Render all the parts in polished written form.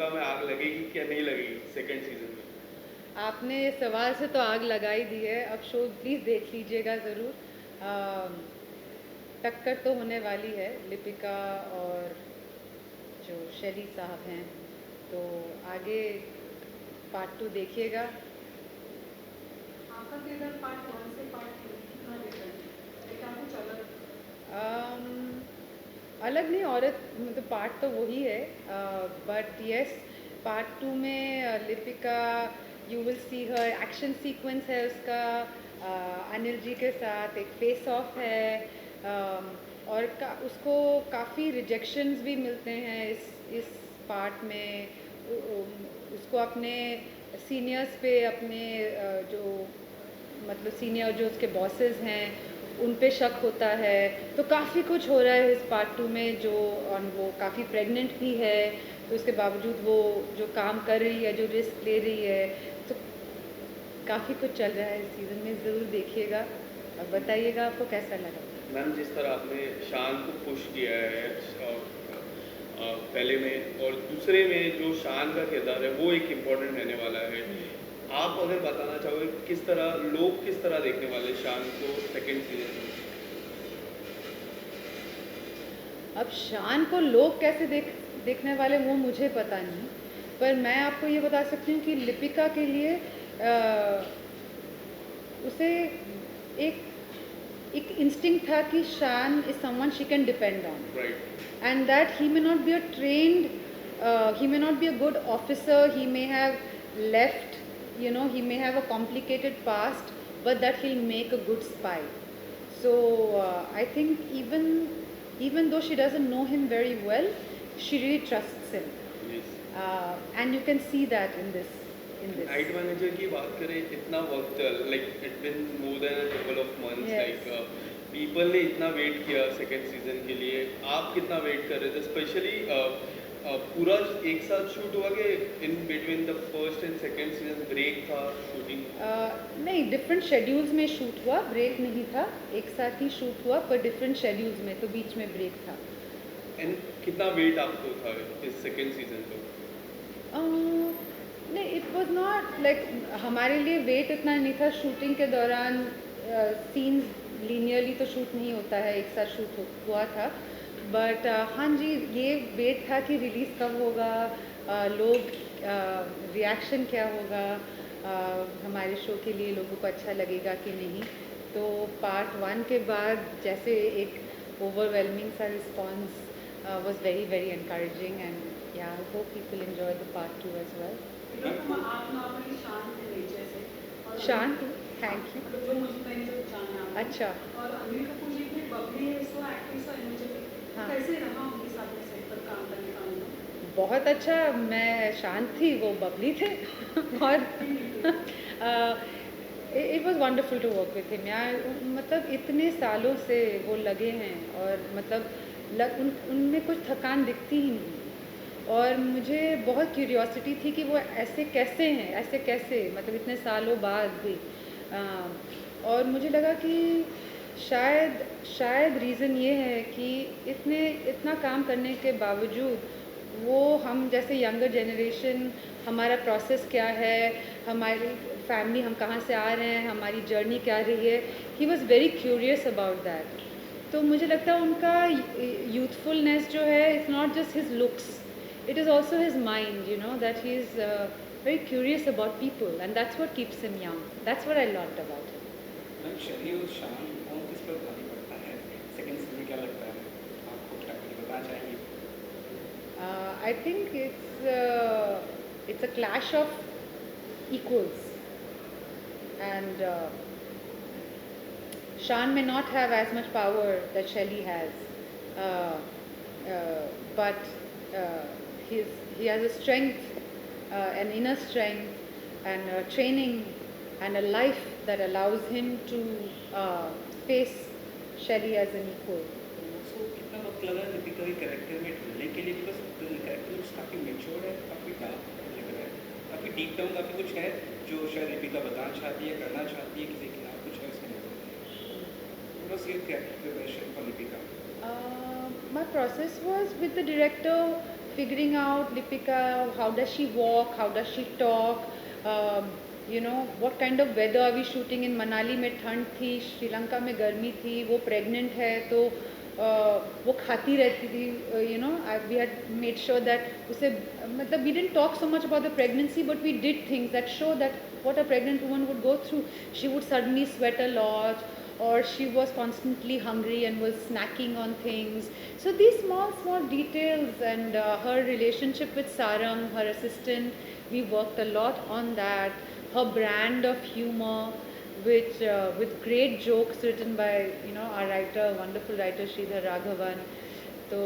लिपिका में आग लगेगी क्या नहीं लगेगी सेकंड सीजन में? आपने इस सवाल से तो आग लगा ही दी है। अब शो प्लीज़ देख लीजिएगा ज़रूर। टक्कर तो होने वाली है लिपिका और जो शैली साहब हैं, तो आगे पार्ट 2 देखिएगा। आपका किरदार पार्ट 1 से पार्ट 2 कितना डिफरेंट है? क्या कुछ अलग? अम, अलग नहीं, औरत मतलब पार्ट तो वही है, बट यस पार्ट 2 में Lipika, you will see her action sequence है उसका, अनिल जी के साथ एक फेस ऑफ है, और उसको काफ़ी रिजेक्शंस भी मिलते हैं इस पार्ट में। उसको अपने सीनियर्स पे, अपने जो मतलब सीनियर जो उसके बॉसेस हैं उन पे शक होता है। तो काफ़ी कुछ हो रहा है इस पार्ट 2 में, जो और वो काफ़ी प्रेग्नेंट भी है, तो उसके बावजूद वो जो काम कर रही है, जो रिस्क ले रही है, तो काफ़ी कुछ चल रहा है इस सीज़न में। ज़रूर देखिएगा और बताइएगा आपको कैसा लगा। मैम जिस तरह आपने शान को पुश किया है पहले में और दूसरे में जो शान का किरदार है वो एक इम्पोर्टेंट रहने वाला है, आप अगर बताना चाहोगे किस तरह लोग किस तरह देखने वाले हैं शान को सेकंड सीजन में? अब शान को लोग कैसे देखने वाले वो मुझे पता नहीं, पर मैं आपको ये बता सकती हूँ कि लिपिका के लिए उसे एक एक इंस्टिंक्ट था कि शान is someone she can depend on, right. and that he may not be a trained, he may not be a good officer, he may have left, he may have a complicated past, but that he'll make a good spy. So I think even though she doesn't know him very well, she really trusts him, and you can see that in this. Night manager की बात करें, इतना वक्त like it been more than a couple of months, Yes. Like people ने इतना wait किया second season के लिए, आप कितना वेट कर रहे थे? स्पेशली पूरा एक साथ शूट हुआ कि in between the first and second season break था शूटिंग? नहीं, डिफरेंट शेड्यूल्स में शूट हुआ, ब्रेक नहीं था, एक साथ ही शूट हुआ पर डिफरेंट शेड्यूल्स में, तो बीच में ब्रेक था। एंड कितना वेट आपको था इस सेकंड सीजन को? नहीं, इट वाज नॉट लाइक, हमारे लिए वेट इतना नहीं था शूटिंग के दौरान। सीन्स लीनियरली तो शूट नहीं होता है, एक साथ शूट हुआ था, बट हाँ जी, ये वेट था कि रिलीज़ कब होगा, लोग रिएक्शन क्या होगा, हमारे शो के लिए लोगों को अच्छा लगेगा कि नहीं। तो पार्ट 1 के बाद जैसे एक ओवरवेलमिंग सा response was very very encouraging, and yeah, I hope people enjoy the part 2 as well. आप नॉर्मली शांत थे नेचर से, और शांत, थैंक यू। मतलब जो मुझे मैंने जो जाना आपको, अच्छा। और अनिल कपूर जी इतने बबली है, सो एक्टिव, सो एनर्जेटिक, हाँ। कैसे रहा उनके साथ में सेट पर काम करने का अनुभव? बहुत अच्छा, मैं शांत थी, वो बबली थे और it was wonderful to work with him यार। मतलब इतने सालों से वो लगे हैं, और मतलब उनमें कुछ थकान दिखती ही नहीं, और मुझे बहुत क्यूरियोसिटी थी कि वो ऐसे कैसे हैं, ऐसे कैसे, मतलब इतने सालों बाद भी। और मुझे लगा कि शायद रीज़न ये है कि इतना काम करने के बावजूद वो हम जैसे यंगर जनरेशन, हमारा प्रोसेस क्या है, हमारी फैमिली, हम कहाँ से आ रहे हैं, हमारी जर्नी क्या रही है, he was very curious about that. तो मुझे लगता है उनका यूथफुलनेस जो है, it's not just his looks, it is also his mind, that he is very curious about people, and that's what keeps him young. That's what I loved about him. Ma'am शैली और शान कौन किस पर भारी पड़ता है सेकंड सीजन में, क्या लगता है आपको, क्या कुछ बताना चाहेंगे? I think it's a clash of equals, and Shan may not have as much power that Shelley has, uh, but uh, he has a strength, an inner strength, and training, and a life that allows him to face Shelley as an equal. सो कितना वक्त लगा दीपिका के character में ढलने के लिए? Because character काफ़ी matured है, काफ़ी डार्क लग रहा है, काफ़ी डीप डाउन, काफ़ी कुछ है जो शायद दीपिका बताना चाहती है, करना चाहती है, किसी के खिलाफ कुछ है उसके अंदर। बस ये character preparation for Deepika. My process was with the director figuring out Lipika, how does she walk, how does she talk, you know, what kind of weather are we shooting in? Manali में ठंड थी, श्रीलंका में गर्मी थी, वो pregnant है तो वो खाती रहती थी, you know, we had made sure that उसे मतलब we didn't talk so much about the pregnancy, but we did things that show that what a pregnant woman would go through. She would suddenly sweat a lot, or she was constantly hungry and was snacking on things. So these small details, and her relationship with Sarang, her assistant, we worked a lot on that. Her brand of humor, which with great jokes written by, you know, our writer, wonderful writer Sridhar Raghavan. तो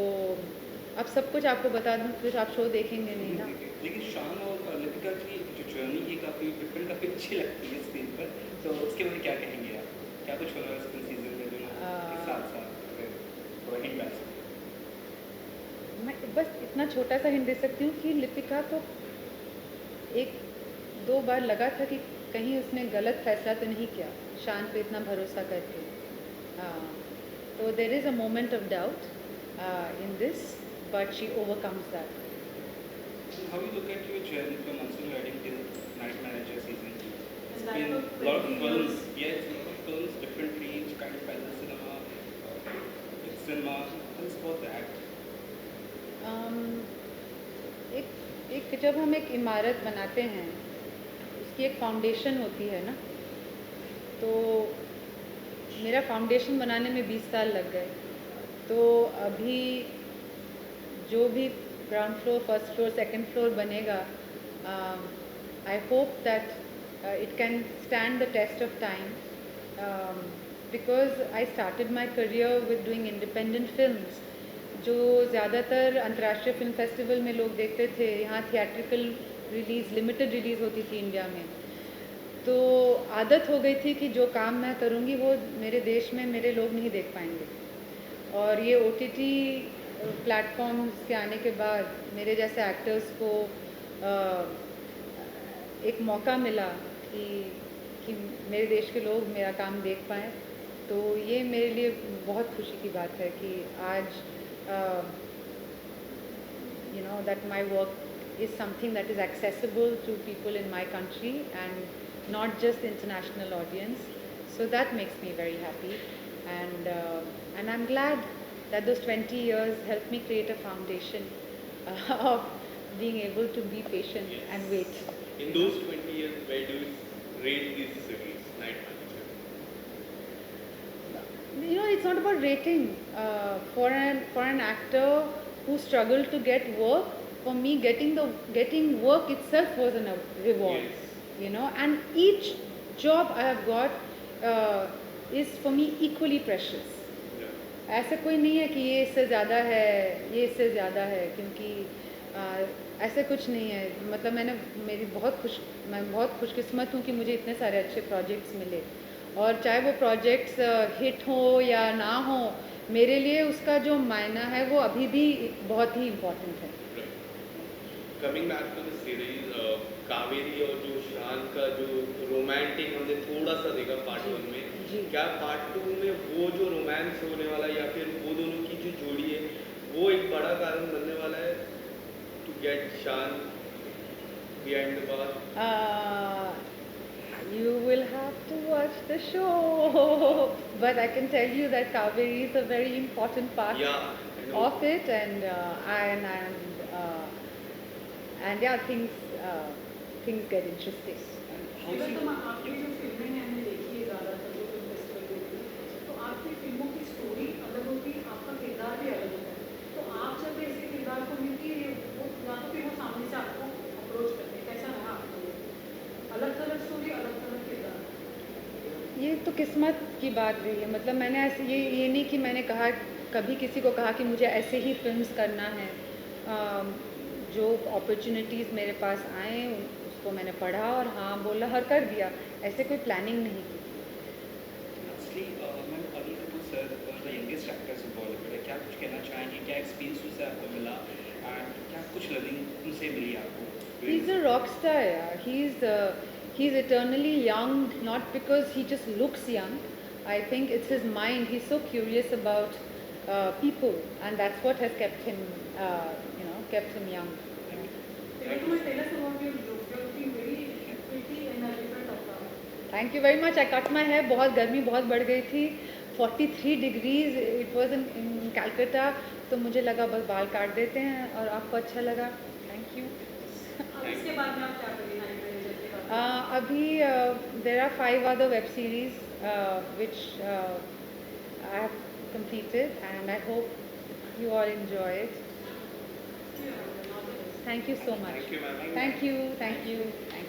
अब सब कुछ आपको बता दूं, फिर आप show देखेंगे नहीं ना. लेकिन शान और लिपिका की जो जर्नी है काफ़ी डिफरेंट, काफ़ी अच्छी लगती है स्क्रीन पर, तो उसके बारे में क्या कहेंगे आप? क्या कुछ हो रहा है सेकंड सीजन में जो एक साथ थोड़ा हिंट डाल सकते हैं? मैं बस इतना छोटा सा हिंट दे सकती हूँ कि लिपिका को एक दो बार लगा था कि कहीं उसने गलत फैसला तो नहीं किया शान पे इतना भरोसा करके. तो there is a moment of doubt in this, but she overcomes that. How you look at your journey from Monsoon Wedding till Night Manager season? It's It's been like a lot of 20 films, years. yes, a lot of films, different range, kind of parallel cinema, it's cinema. Tell us about that. एक जब हम एक इमारत बनाते हैं, उसकी एक foundation होती है ना, तो मेरा फाउंडेशन बनाने में 20 साल लग गए. तो अभी जो भी ground floor, first floor, second floor बनेगा, I hope that it can stand the test of time, because I started my career with doing independent films, जो ज़्यादातर अंतर्राष्ट्रीय फिल्म फेस्टिवल में लोग देखते थे. यहाँ थिएट्रिकल रिलीज़, लिमिटेड रिलीज़ होती थी इंडिया में. तो आदत हो गई थी कि जो काम मैं करूँगी वो मेरे देश में मेरे लोग नहीं देख पाएंगे. और ये OTT प्लेटफॉर्म्स के आने के बाद मेरे जैसे एक्टर्स को एक मौका मिला कि मेरे देश के लोग मेरा काम देख पाएँ. तो ये मेरे लिए बहुत खुशी की बात है कि आज you know that my work is something that is accessible to people in my country and not just international audience. So that makes me very happy, and I'm glad that those 20 years helped me create a foundation of being able to be patient and wait. In those 20 years, where do you rate this series, Night Manager? You know, it's not about rating. For an actor who struggled to get work, for me getting work itself was a reward. Yes. You know, and each job I have got is for me equally precious. ऐसा कोई नहीं है कि ये इससे ज़्यादा है, ये इससे ज़्यादा है, क्योंकि ऐसा कुछ नहीं है. मतलब मैं बहुत खुशकिस्मत हूँ कि मुझे इतने सारे अच्छे प्रोजेक्ट्स मिले, और चाहे वो प्रोजेक्ट्स हिट हो या ना हो, मेरे लिए उसका जो मायना है वो अभी भी बहुत ही इम्पोर्टेंट है. Coming back to the series, Kaveri और जो शान का जो रोमांटिक हमने थोड़ा सा देखा पार्ट 1 में, जी. क्या पार्ट 2 में वो जो रोमांस होने वाला या फिर वो दोनों की जो जोड़ी है वो एक बड़ा कारण बनने वाला है टू गेट शान behind the bar? You will have to watch the show, but I can tell you that Kaveri is a very important part Yeah, I know. of it, and yeah, things get interesting. How even is तो it? आपकी जो फिल्में हैं हमने देखी है ज़्यादातर जो फिल्म फेस्टिवल देखी है, तो आपकी फिल्मों की स्टोरी अलग होती है, आपका किरदार भी अलग होता है. तो आप जब ऐसे किरदार को मिलती है, वो या तो फिर वो सामने से आपको अप्रोच करते हैं, कैसा रहा आपको? अलग अलग स्टोरी, अलग अलग किरदार. ये तो किस्मत की बात रही है. मतलब मैंने ऐसे ये नहीं कि मैंने कहा, कभी किसी को कहा कि मुझे ऐसे ही फिल्म्स करना है. जो अपॉर्चुनिटीज़ मेरे पास आए उसको मैंने पढ़ा और हाँ बोला और कर दिया. ऐसे कोई प्लानिंग नहीं की. Lastly, ma'am Anil Kapoor sir, one of the youngest actors in Bollywood है, क्या कुछ कहना चाहेंगे? क्या एक्सपीरियंस उनसे आपको मिला, एंड क्या कुछ लर्निंग उनसे मिली आपको? He's a rock star. Yeah. He's eternally young, not because he just looks young. I think it's his mind. He's so curious about people, and that's what has kept him, kept him young. Tell us about your look. You're looking very pretty and a different avatar. Thank you very much. I cut my hair. बहुत गर्मी बहुत बढ़ गई थी. 43 degrees. It was in Calcutta. तो मुझे लगा बस बाल काट देते हैं और आपको अच्छा लगा. Thank you. अब इसके बाद में आप क्या करेंगे नाइट मैनेजर के बाद? अभी there are 5 other web series which I have completed, and I hope you all enjoy it. Thank you so much. Thank you, ma'am. Thank you. Thank you. Thank you.